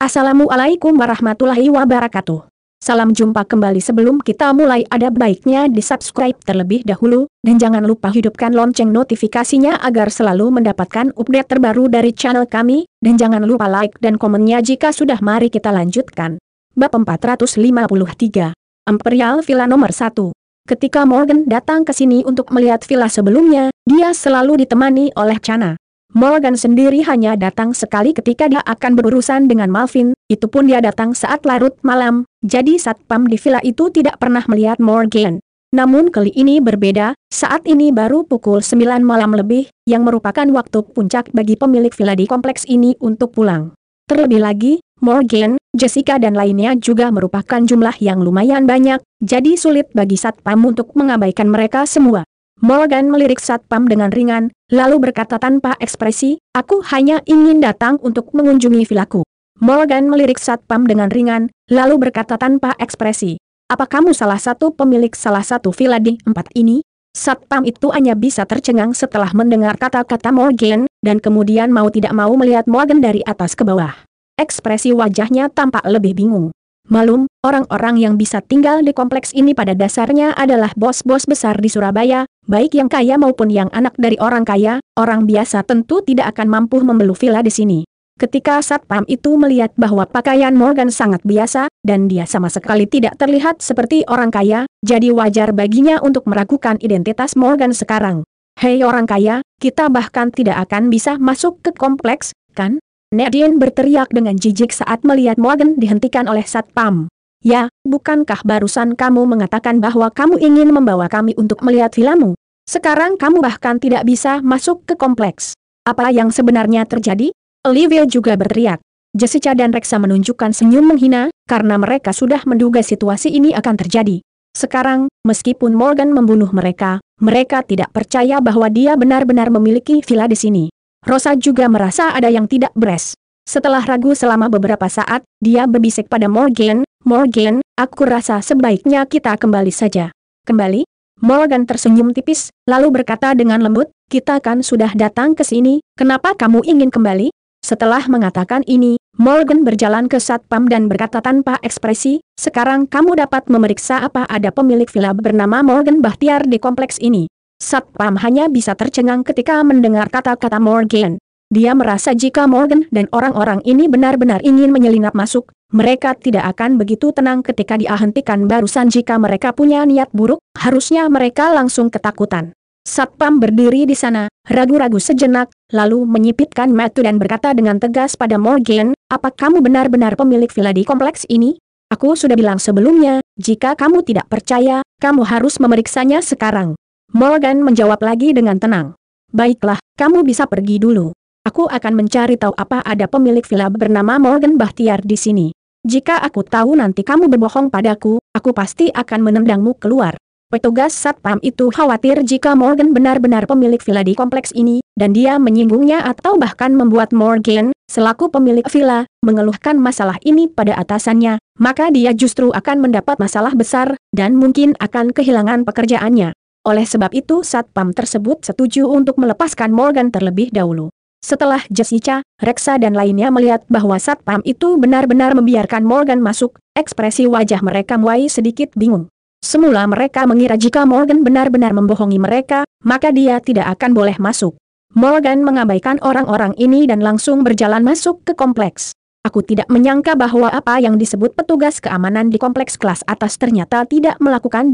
Assalamualaikum warahmatullahi wabarakatuh. Salam jumpa kembali. Sebelum kita mulai, ada baiknya di-subscribe terlebih dahulu, dan jangan lupa hidupkan lonceng notifikasinya agar selalu mendapatkan update terbaru dari channel kami, dan jangan lupa like dan komennya jika sudah. Mari kita lanjutkan. Bab 453. Imperial Villa nomor 1. Ketika Morgan datang ke sini untuk melihat villa sebelumnya, dia selalu ditemani oleh Chana. Morgan sendiri hanya datang sekali ketika dia akan berurusan dengan Malvin, itu pun dia datang saat larut malam, jadi satpam di villa itu tidak pernah melihat Morgan. Namun kali ini berbeda, saat ini baru pukul 9 malam lebih, yang merupakan waktu puncak bagi pemilik villa di kompleks ini untuk pulang. Terlebih lagi, Morgan, Jessica dan lainnya juga merupakan jumlah yang lumayan banyak, jadi sulit bagi satpam untuk mengabaikan mereka semua. Morgan melirik satpam dengan ringan, lalu berkata tanpa ekspresi, "Aku hanya ingin datang untuk mengunjungi villaku." Morgan melirik satpam dengan ringan, lalu berkata tanpa ekspresi, "Apa kamu salah satu pemilik salah satu villa di 4 ini?" Satpam itu hanya bisa tercengang setelah mendengar kata-kata Morgan, dan kemudian mau tidak mau melihat Morgan dari atas ke bawah. Ekspresi wajahnya tampak lebih bingung. Malum, orang-orang yang bisa tinggal di kompleks ini pada dasarnya adalah bos-bos besar di Surabaya, baik yang kaya maupun yang anak dari orang kaya. Orang biasa tentu tidak akan mampu membeli villa di sini. Ketika satpam itu melihat bahwa pakaian Morgan sangat biasa, dan dia sama sekali tidak terlihat seperti orang kaya, jadi wajar baginya untuk meragukan identitas Morgan sekarang. "Hei orang kaya, kita bahkan tidak akan bisa masuk ke kompleks, kan?" Nadine berteriak dengan jijik saat melihat Morgan dihentikan oleh satpam. "Ya, bukankah barusan kamu mengatakan bahwa kamu ingin membawa kami untuk melihat villamu? Sekarang kamu bahkan tidak bisa masuk ke kompleks. Apa yang sebenarnya terjadi?" Olivia juga berteriak. Jessica dan Rexa menunjukkan senyum menghina, karena mereka sudah menduga situasi ini akan terjadi. Sekarang, meskipun Morgan membunuh mereka, mereka tidak percaya bahwa dia benar-benar memiliki villa di sini. Rosa juga merasa ada yang tidak beres. Setelah ragu selama beberapa saat, dia berbisik pada Morgan, "Morgan, aku rasa sebaiknya kita kembali saja." "Kembali?" Morgan tersenyum tipis, lalu berkata dengan lembut, "Kita kan sudah datang ke sini, kenapa kamu ingin kembali?" Setelah mengatakan ini, Morgan berjalan ke satpam dan berkata tanpa ekspresi, "Sekarang kamu dapat memeriksa apa ada pemilik villa bernama Morgan Bahtiar di kompleks ini." Satpam hanya bisa tercengang ketika mendengar kata-kata Morgan. Dia merasa jika Morgan dan orang-orang ini benar-benar ingin menyelinap masuk, mereka tidak akan begitu tenang ketika dia hentikan barusan. Jika mereka punya niat buruk, harusnya mereka langsung ketakutan. Satpam berdiri di sana, ragu-ragu sejenak, lalu menyipitkan mata dan berkata dengan tegas pada Morgan, "Apa kamu benar-benar pemilik villa di kompleks ini? Aku sudah bilang sebelumnya, jika kamu tidak percaya, kamu harus memeriksanya sekarang." Morgan menjawab lagi dengan tenang. "Baiklah, kamu bisa pergi dulu. Aku akan mencari tahu apa ada pemilik villa bernama Morgan Bahtiar di sini. Jika aku tahu nanti kamu berbohong padaku, aku pasti akan menendangmu keluar." Petugas satpam itu khawatir jika Morgan benar-benar pemilik villa di kompleks ini, dan dia menyinggungnya atau bahkan membuat Morgan, selaku pemilik villa, mengeluhkan masalah ini pada atasannya, maka dia justru akan mendapat masalah besar, dan mungkin akan kehilangan pekerjaannya. Oleh sebab itu satpam tersebut setuju untuk melepaskan Morgan terlebih dahulu. Setelah Jessica, Rexa dan lainnya melihat bahwa satpam itu benar-benar membiarkan Morgan masuk, ekspresi wajah mereka mulai sedikit bingung. Semula mereka mengira jika Morgan benar-benar membohongi mereka, maka dia tidak akan boleh masuk. Morgan mengabaikan orang-orang ini dan langsung berjalan masuk ke kompleks. "Aku tidak menyangka bahwa apa yang disebut petugas keamanan di kompleks kelas atas ternyata tidak melakukan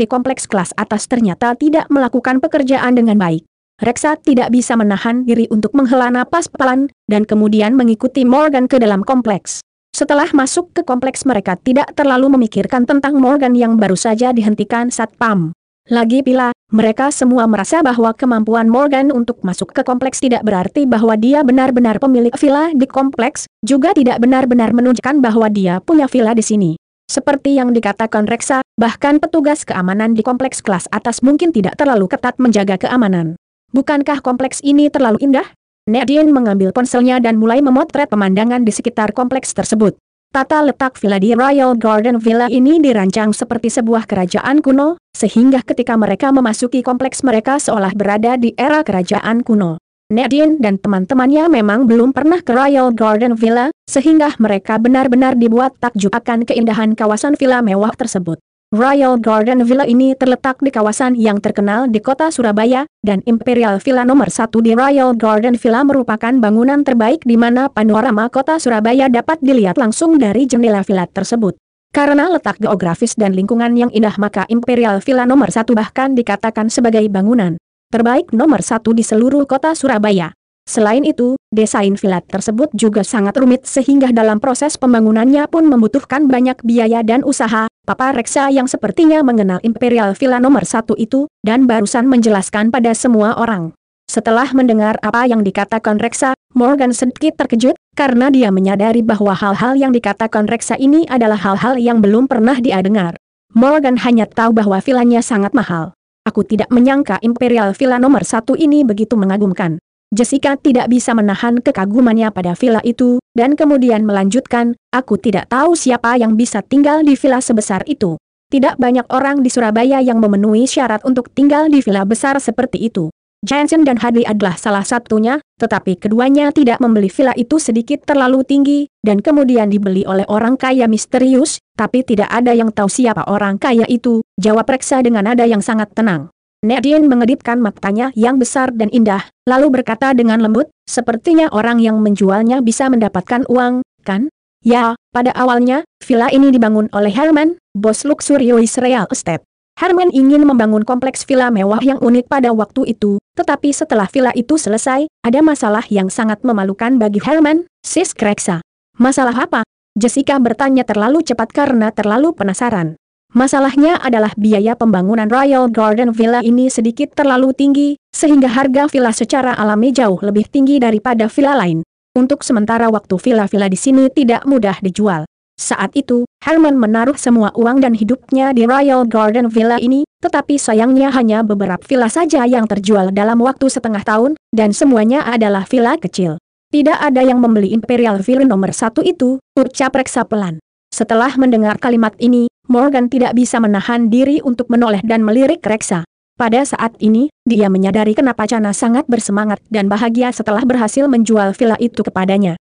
pekerjaan dengan baik." Rexa tidak bisa menahan diri untuk menghela napas pelan, dan kemudian mengikuti Morgan ke dalam kompleks. Setelah masuk ke kompleks mereka tidak terlalu memikirkan tentang Morgan yang baru saja dihentikan satpam. Lagi pula, mereka semua merasa bahwa kemampuan Morgan untuk masuk ke kompleks tidak berarti bahwa dia benar-benar pemilik villa di kompleks, juga tidak benar-benar menunjukkan bahwa dia punya villa di sini. Seperti yang dikatakan Rexa, bahkan petugas keamanan di kompleks kelas atas mungkin tidak terlalu ketat menjaga keamanan. "Bukankah kompleks ini terlalu indah?" Nadine mengambil ponselnya dan mulai memotret pemandangan di sekitar kompleks tersebut. Tata letak villa di Royal Garden Villa ini dirancang seperti sebuah kerajaan kuno, sehingga ketika mereka memasuki kompleks mereka seolah berada di era kerajaan kuno. Nadine dan teman-temannya memang belum pernah ke Royal Garden Villa, sehingga mereka benar-benar dibuat takjub akan keindahan kawasan villa mewah tersebut. Royal Garden Villa ini terletak di kawasan yang terkenal di kota Surabaya, dan Imperial Villa nomor 1 di Royal Garden Villa merupakan bangunan terbaik di mana panorama kota Surabaya dapat dilihat langsung dari jendela villa tersebut. Karena letak geografis dan lingkungan yang indah maka Imperial Villa nomor 1 bahkan dikatakan sebagai bangunan terbaik nomor 1 di seluruh kota Surabaya. Selain itu, desain villa tersebut juga sangat rumit sehingga dalam proses pembangunannya pun membutuhkan banyak biaya dan usaha. Papa Reksa yang sepertinya mengenal Imperial Villa nomor 1 itu, dan barusan menjelaskan pada semua orang. Setelah mendengar apa yang dikatakan Reksa, Morgan sedikit terkejut, karena dia menyadari bahwa hal-hal yang dikatakan Reksa ini adalah hal-hal yang belum pernah dia dengar. Morgan hanya tahu bahwa villanya sangat mahal. Aku tidak menyangka Imperial Villa nomor 1 ini begitu mengagumkan. Jessica tidak bisa menahan kekagumannya pada villa itu, dan kemudian melanjutkan, aku tidak tahu siapa yang bisa tinggal di villa sebesar itu. Tidak banyak orang di Surabaya yang memenuhi syarat untuk tinggal di villa besar seperti itu. Jensen dan Hadley adalah salah satunya, tetapi keduanya tidak membeli villa itu sedikit terlalu tinggi, dan kemudian dibeli oleh orang kaya misterius, tapi tidak ada yang tahu siapa orang kaya itu, jawab Reksa dengan nada yang sangat tenang. Nadine mengedipkan matanya yang besar dan indah, lalu berkata dengan lembut, sepertinya orang yang menjualnya bisa mendapatkan uang, kan? Ya, pada awalnya, villa ini dibangun oleh Herman, bos luxurious real estate. Herman ingin membangun kompleks villa mewah yang unik pada waktu itu, tetapi setelah villa itu selesai, ada masalah yang sangat memalukan bagi Herman, sis Reksa. Masalah apa? Jessica bertanya terlalu cepat karena terlalu penasaran. Masalahnya adalah biaya pembangunan Royal Garden Villa ini sedikit terlalu tinggi, sehingga harga villa secara alami jauh lebih tinggi daripada villa lain. Untuk sementara waktu villa-villa di sini tidak mudah dijual. Saat itu, Herman menaruh semua uang dan hidupnya di Royal Garden Villa ini, tetapi sayangnya hanya beberapa villa saja yang terjual dalam waktu setengah tahun, dan semuanya adalah villa kecil. Tidak ada yang membeli Imperial Villa nomor 1 itu, ucap Reksa pelan. Setelah mendengar kalimat ini, Morgan tidak bisa menahan diri untuk menoleh dan melirik Reksa. Pada saat ini, dia menyadari kenapa Chana sangat bersemangat dan bahagia setelah berhasil menjual villa itu kepadanya.